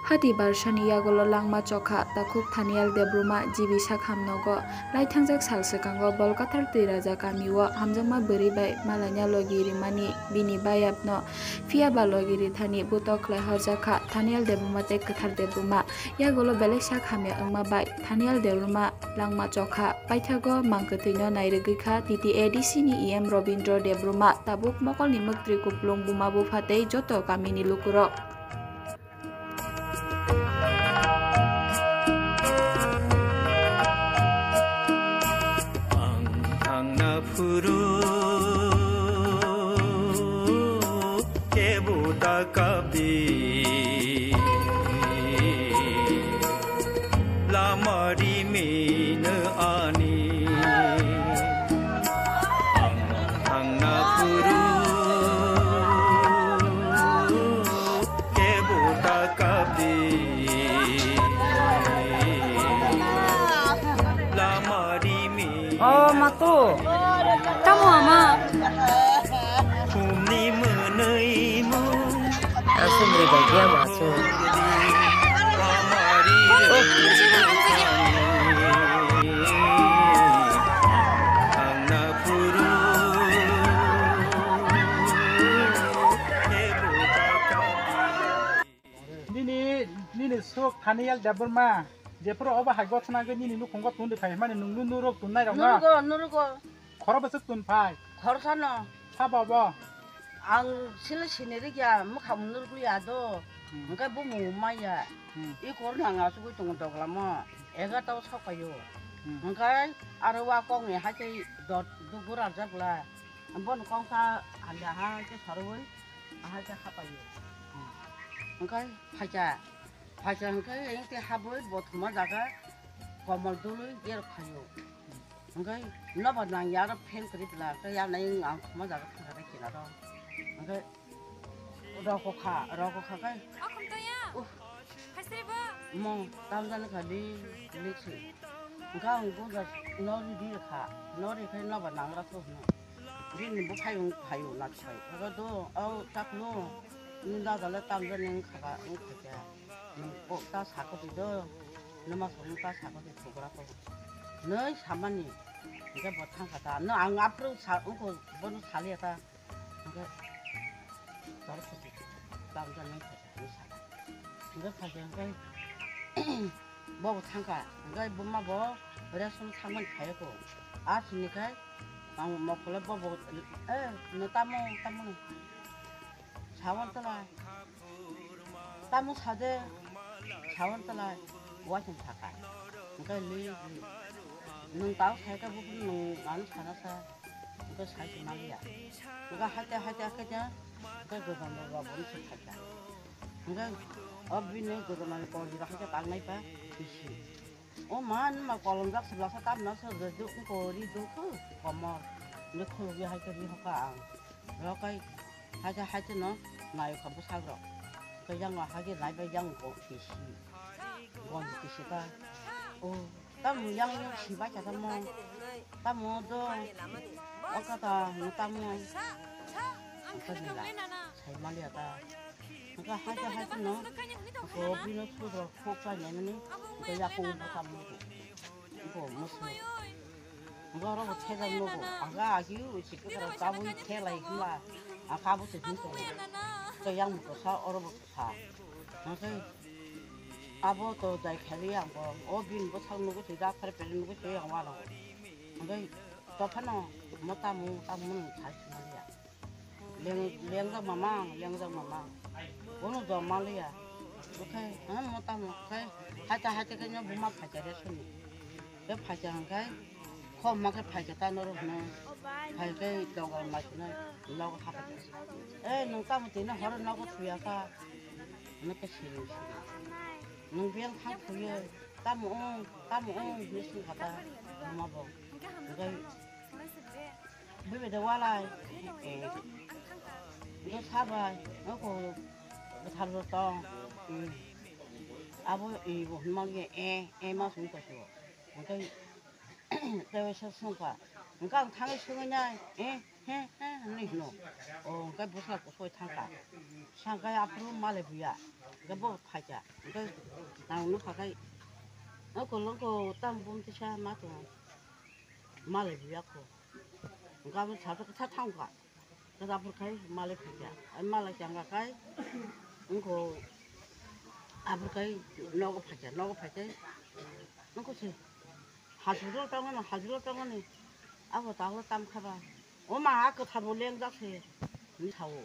Hati Barshani Yagolo Langma Chokha Takuk Thaniel Debruma Jibi Shakham Nogo Laitangjak Salsekango Bolkathar Tiraja Kamiwa Hamjama Beribai Malanya Logiri Mani Bini Bayapno Fiaba Logiri Thani Butok Lahorjaka Thaniel Debruma Tek Kathar Debruma Yagolo Belek Shakhame Angma Bai Thaniel Debruma Langma Chokha Paithago Mangkatino Nairigika Titi ADC ni EM Robindro Debruma Tabuk Mokol ni Muktri Kuplung Bumabu Fatei Joto Kamini Lukurok Furu ke buta kabi lamari min ani angna furu ke buta kabi lamari min oh matu kamu ama langsung beri bagian masuk Nini sok Thaniel Debruma Jepro oba hagot naga nini nu kongot tunde phai mane nungnu nurok tunai rong nurugo khoro basuk tun phai khorsano sababa ang sila sineri ya mukham nurugo ya do ngkai bu mu maya I kor na nga su tung dog lama ega taw sakayo ngkai arwa kong ne ha chai dot du gura jakla ambon kong ka anda ha ke sarwoi ha cha khapayo ngkai phaja ngkai yang te haboi bothuma daga komal dulu yer khayo ngkai naba nang ya ra pen kri bla ka ya nai ang khama daga khara kina do ngkai roko kha kai akhum to ya khasri ba mo tamjan khali liksi ngka ngko da nori di kha nori khai naba nang ra to no din bu phayo na chai ka do au tak no ninda dala tamjan ning kha ngkha 꼭 다 사고도 너만 손다 사고도 죽으라고 너 사만이 이제 못한 거다 너 안 앞으로 사고 뭐는 살려다 이제 저렇게 남자는 거지 이거 가지고 뭐 못한 거야 이거 뭐만 뭐 그래서 상만 가야고 아시니까 뭐 그래 뭐 너 따모 자원더라 따모 사대 자원따라 와신 사가 그러니까 능 따오 살까 부분 능 안 살아서 이거 살지 말이야 그가 할때 그냥 그거 뭐가 뭔지 살자 그러니까 어비는 그거만 거기다 할때 땅나이 봐 비시 오만 막 걸음작 슬라서 땀 나서 그도 거리도 그 어머 넣고 여기 할때 리허가 그러니까 하자 너 나요 가부 사그러 그냥 하게 나이가 양고 비시 원 비시가 땀 양념 시바자다 뭐 땀도 어까다 땀은 그러니까 잘 말이야다 그러니까 하자 너 거기는 수도 폭파 내는 그 약공부 담고 이거 무슨 이거라고 채자 먹고 아가 아기우 시끄러 까부 태라 이거라 아 가부터 진짜 그 양부터 사 얼어부터 사 그래서 아버도 다 캐리한 거 어빈 뭐 상누고 제가 팔에 빼는 거 제가 와라 근데 또 파노 뭐 따문 잘 말이야 랭자 마마 오늘도 말이야 오케이 뭐 따문 오케이 하자 그냥 뭐만 파자래서니 내 파자는 거 거마게 파자다 너로는 발게 너가 마시는 너가 하거든 너 따문 되는 허를 나고 주야가 너게 싫어 너 그냥 한 부여 따문 무슨 가다 엄마 봐 내가 왜왜 와라 이거 사봐 이거 사줬다 아버 이거 한마디에 애만 숨 것이고 그러니까 대회에서 손가 그러니까 당을 쓰느냐 해 너. 그러니까 무슨 소리 탄다. 상가에 앞으로 말해 부야. 그러니까 뭐 파자. 그러니까 나오는 가까이. 그런 거땀 보면 차 맞아. 말해 부야고. 그러니까 뭐 자주 차 타고 가. 그래서 앞으로 가이 말해 부야. 말해 장가가이. 그거 앞으로 가이 너고 파자. 그것이 하주로 병원에 아고 나고 땀 카바. 엄마 아까 다 몰랭 잡세. 니 사오.